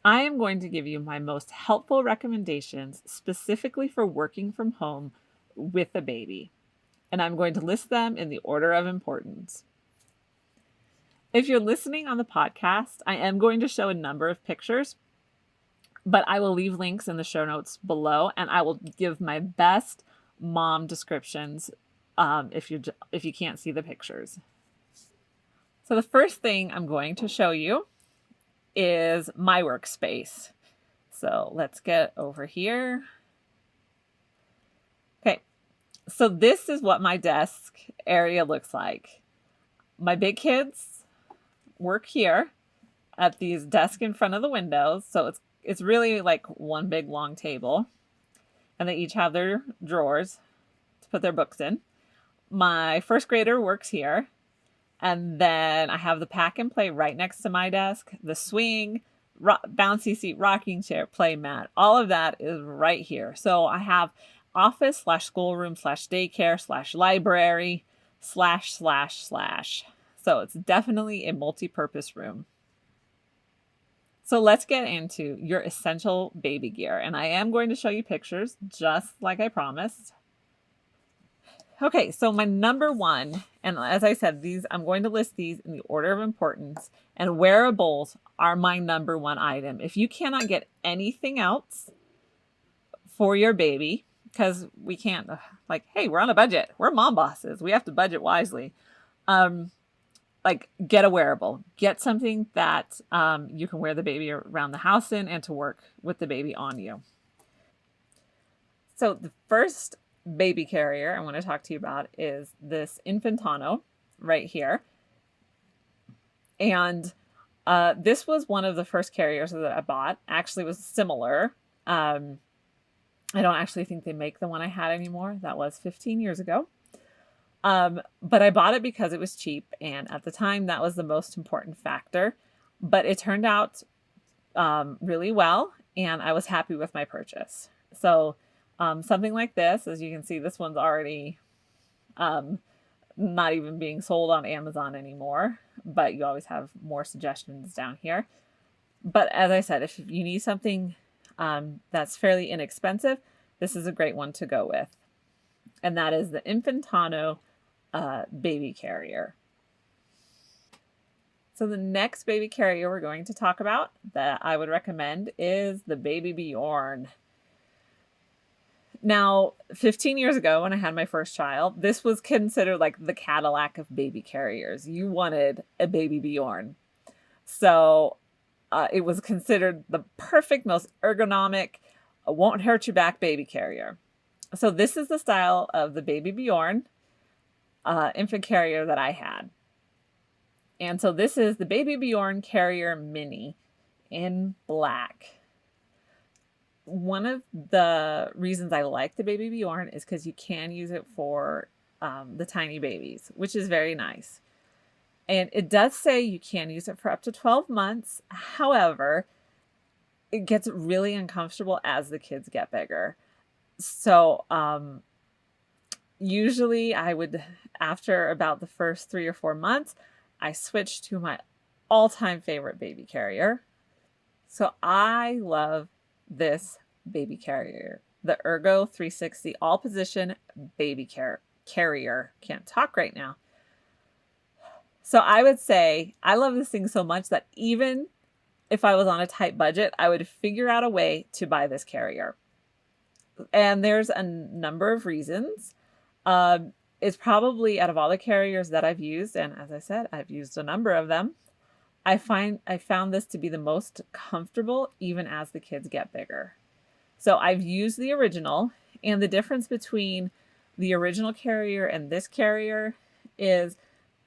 I am going to give you my most helpful recommendations specifically for working from home with a baby, and I'm going to list them in the order of importance. If you're listening on the podcast, I am going to show a number of pictures, but I will leave links in the show notes below, and I will give my best mom descriptions if you can't see the pictures. So the first thing I'm going to show you is my workspace. So let's get over here. Okay, so this is what my desk area looks like. My big kids work here at these desks in front of the windows. So it's really like one big long table. And they each have their drawers to put their books in. My first grader works here. And then I have the pack and play right next to my desk, the swing, bouncy seat, rocking chair, play mat. All of that is right here. So I have office / schoolroom / daycare / library / So it's definitely a multi-purpose room. So let's get into your essential baby gear. And I am going to show you pictures just like I promised. Okay, so my number one, and as I said, I'm going to list these in the order of importance, and wearables are my number one item. If you cannot get anything else for your baby, because we can't, hey, we're on a budget. We're mom bosses. We have to budget wisely. Get a wearable. Get something that you can wear the baby around the house in and to work with the baby on you. So the first baby carrier I want to talk to you about is this Infantano right here. And this was one of the first carriers that I bought. Actually, it was similar. I don't actually think they make the one I had anymore. That was 15 years ago. But I bought it because it was cheap. And at the time, that was the most important factor. But it turned out really well. And I was happy with my purchase. So something like this, as you can see, this one's already not even being sold on Amazon anymore, but you always have more suggestions down here. But as I said, if you need something that's fairly inexpensive, this is a great one to go with. And that is the Infantano baby carrier. So the next baby carrier we're going to talk about that I would recommend is the Baby Bjorn. Now, 15 years ago when I had my first child, this was considered like the Cadillac of baby carriers. You wanted a Baby Bjorn. So it was considered the perfect, most ergonomic, won't hurt your back baby carrier. So this is the style of the Baby Bjorn infant carrier that I had. And so this is the Baby Bjorn Carrier Mini in black. One of the reasons I like the Baby Bjorn is because you can use it for the tiny babies, which is very nice. And it does say you can use it for up to 12 months. However, it gets really uncomfortable as the kids get bigger. So usually I would, after about the first 3 or 4 months, I switched to my all-time favorite baby carrier. So I love this baby carrier, the Ergo 360 all-position baby carrier. Can't talk right now. So I would say I love this thing so much that even if I was on a tight budget, I would figure out a way to buy this carrier. And there's a number of reasons. It's probably, out of all the carriers that I've used, and as I said, I've used a number of them, I found this to be the most comfortable even as the kids get bigger. So I've used the original, and the difference between the original carrier and this carrier is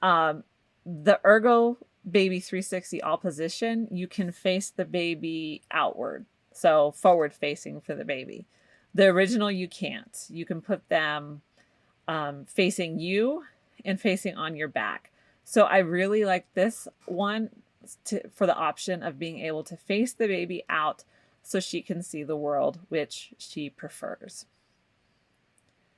the Ergo Baby 360 all position, you can face the baby outward, so forward facing for the baby. The original you can't. You can put them facing you and facing on your back. So I really like this one for the option of being able to face the baby out so she can see the world, which she prefers.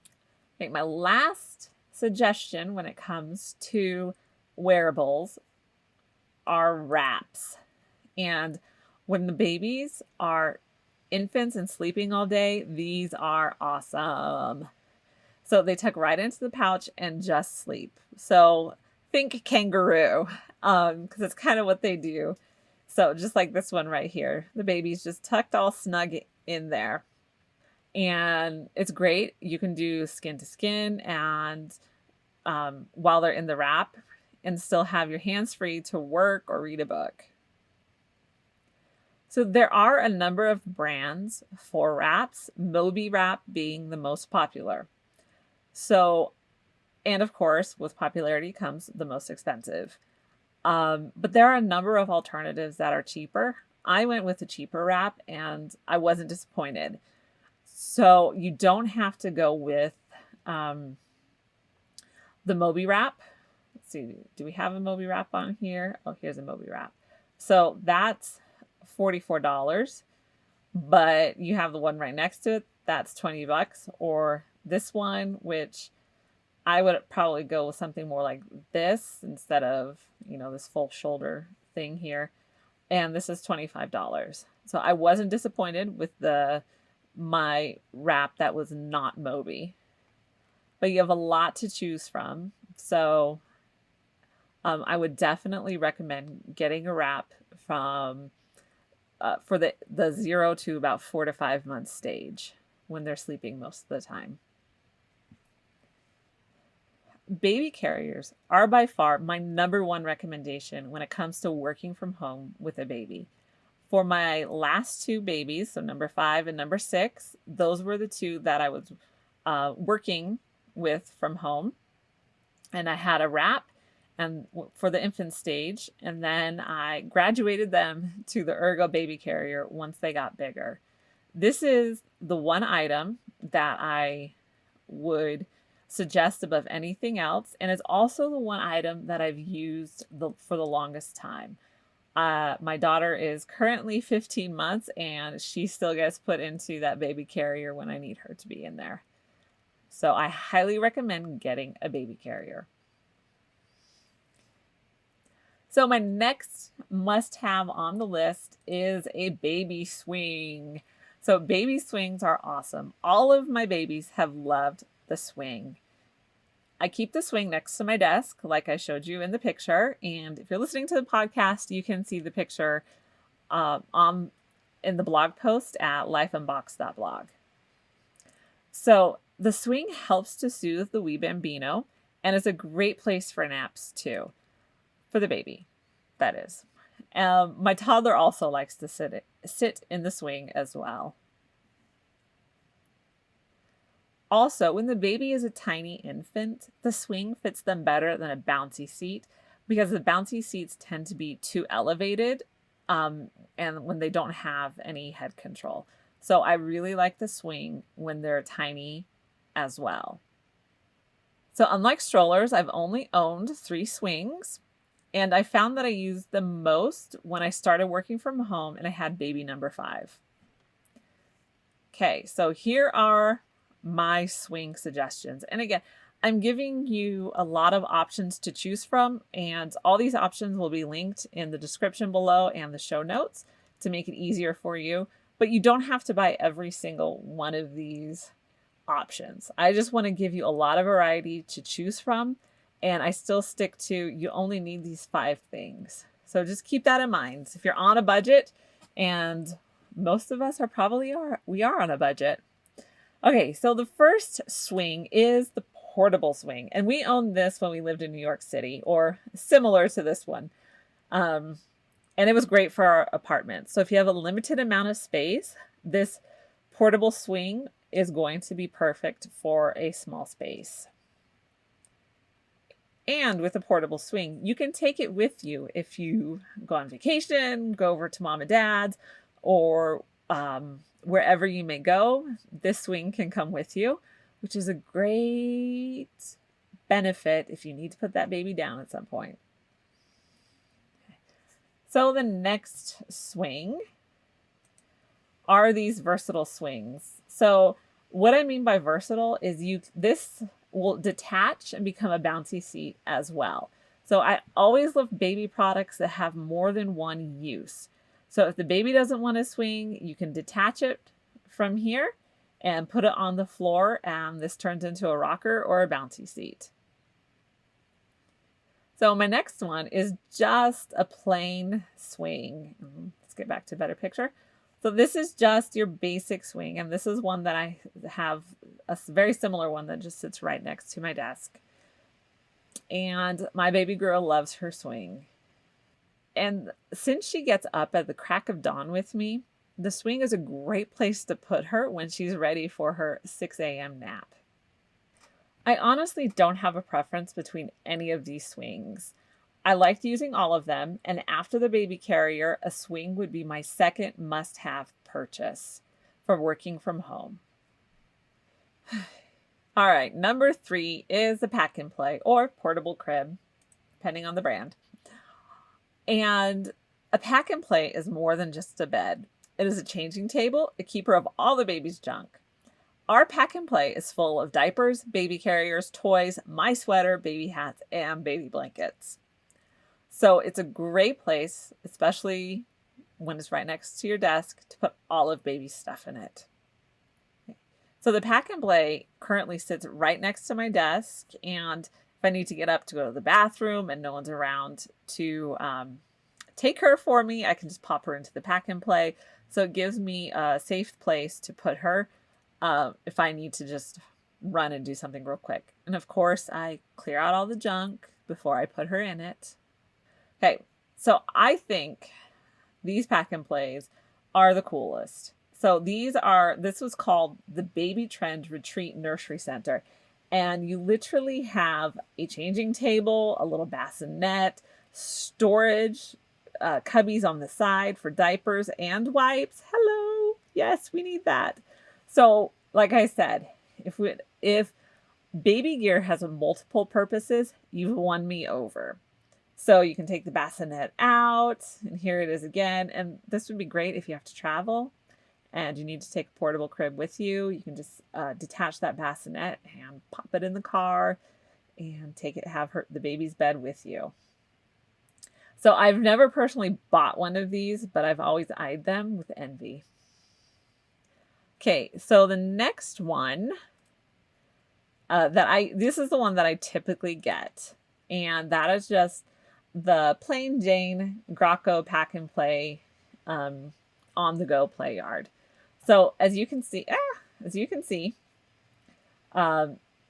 I think my last suggestion when it comes to wearables are wraps. And When the babies are infants and sleeping all day, these are awesome. So they tuck right into the pouch and just sleep. So think kangaroo, because it's kind of what they do. So just like this one right here, the baby's just tucked all snug in there. And it's great. You can do skin to skin and while they're in the wrap and still have your hands free to work or read a book. So there are a number of brands for wraps, Moby wrap being the most popular. So, and of course, with popularity comes the most expensive. But there are a number of alternatives that are cheaper. I went with the cheaper wrap and I wasn't disappointed. So you don't have to go with the Moby wrap. Let's see, do we have a Moby wrap on here? Oh, here's a Moby wrap. So that's $44, but you have the one right next to it. That's $20, or this one, which I would probably go with something more like this instead of, this full shoulder thing here. And this is $25. So I wasn't disappointed with my wrap that was not Moby, but you have a lot to choose from. So I would definitely recommend getting a wrap from for the 0 to about 4 to 5 months stage when they're sleeping most of the time. Baby carriers are by far my number one recommendation when it comes to working from home with a baby. For my last 2 babies, so number 5 and number 6, those were the 2 that I was working with from home. And I had a wrap and for the infant stage, and then I graduated them to the Ergo baby carrier once they got bigger. This is the one item that I would suggest above anything else, and it's also the one item that I've used for the longest time. My daughter is currently 15 months, and she still gets put into that baby carrier when I need her to be in there. So I highly recommend getting a baby carrier. So my next must-have on the list is a baby swing. So baby swings are awesome. All of my babies have loved the swing. I keep the swing next to my desk, like I showed you in the picture. And if you're listening to the podcast, you can see the picture in the blog post at lifeunboxed.blog. So the swing helps to soothe the wee bambino and is a great place for naps too. For the baby, that is. My toddler also likes to sit in the swing as well. Also, when the baby is a tiny infant, the swing fits them better than a bouncy seat because the bouncy seats tend to be too elevated and when they don't have any head control. So I really like the swing when they're tiny as well. So unlike strollers, I've only owned 3 swings. And I found that I used them most when I started working from home and I had baby number 5. Okay, so here are my swing suggestions. And again, I'm giving you a lot of options to choose from, and all these options will be linked in the description below and the show notes to make it easier for you. But you don't have to buy every single one of these options. I just want to give you a lot of variety to choose from. And I still stick to, you only need these 5 things. So just keep that in mind. If you're on a budget, and most of us we are on a budget. Okay, so the first swing is the portable swing. And we owned this when we lived in New York City, or similar to this one. And it was great for our apartment. So if you have a limited amount of space, this portable swing is going to be perfect for a small space. And with a portable swing, you can take it with you if you go on vacation, go over to mom and dad's, or wherever you may go. This swing can come with you, which is a great benefit if you need to put that baby down at some point. So the next swing are these versatile swings. So what I mean by versatile is this will detach and become a bouncy seat as well. So I always love baby products that have more than one use. So if the baby doesn't want to swing, you can detach it from here and put it on the floor, and this turns into a rocker or a bouncy seat. So my next one is just a plain swing. Let's get back to a better picture. So this is just your basic swing, and this is one that I have a very similar one that just sits right next to my desk. And my baby girl loves her swing. And since she gets up at the crack of dawn with me, the swing is a great place to put her when she's ready for her 6 a.m. nap. I honestly don't have a preference between any of these swings. I liked using all of them, and after the baby carrier, a swing would be my second must-have purchase for working from home. All right, number 3 is the pack and play or portable crib, depending on the brand. And a pack and play is more than just a bed. It is a changing table, a keeper of all the baby's junk. Our pack and play is full of diapers, baby carriers, toys, my sweater, baby hats, and baby blankets. So it's a great place, especially when it's right next to your desk, to put all of baby's stuff in it. So the pack and play currently sits right next to my desk, and if I need to get up to go to the bathroom and no one's around to take her for me, I can just pop her into the pack and play. So it gives me a safe place to put her if I need to just run and do something real quick. And of course, I clear out all the junk before I put her in it. Okay, so I think these pack and plays are the coolest. So this was called the Baby Trend Retreat Nursery Center. And you literally have a changing table, a little bassinet, storage, cubbies on the side for diapers and wipes. Hello. Yes, we need that. So, like I said, if baby gear has multiple purposes, you've won me over. So you can take the bassinet out, and here it is again. And this would be great if you have to travel and you need to take a portable crib with you. You can just detach that bassinet and pop it in the car and have the baby's bed with you. So I've never personally bought one of these, but I've always eyed them with envy. Okay, so the next one this is the one that I typically get, and that is just the plain Jane Graco pack and play on the go play yard. So as you can see,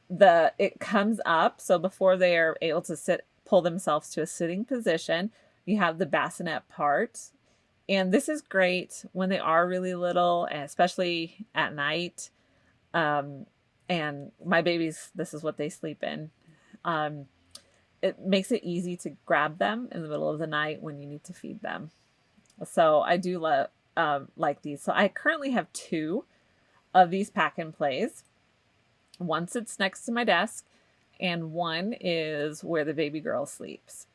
it comes up. So before they are able to pull themselves to a sitting position, you have the bassinet part. And this is great when they are really little, and especially at night. And my babies, this is what they sleep in. It makes it easy to grab them in the middle of the night when you need to feed them. So I do like these. So I currently have 2 of these pack and plays. One sits next to my desk, and one is where the baby girl sleeps.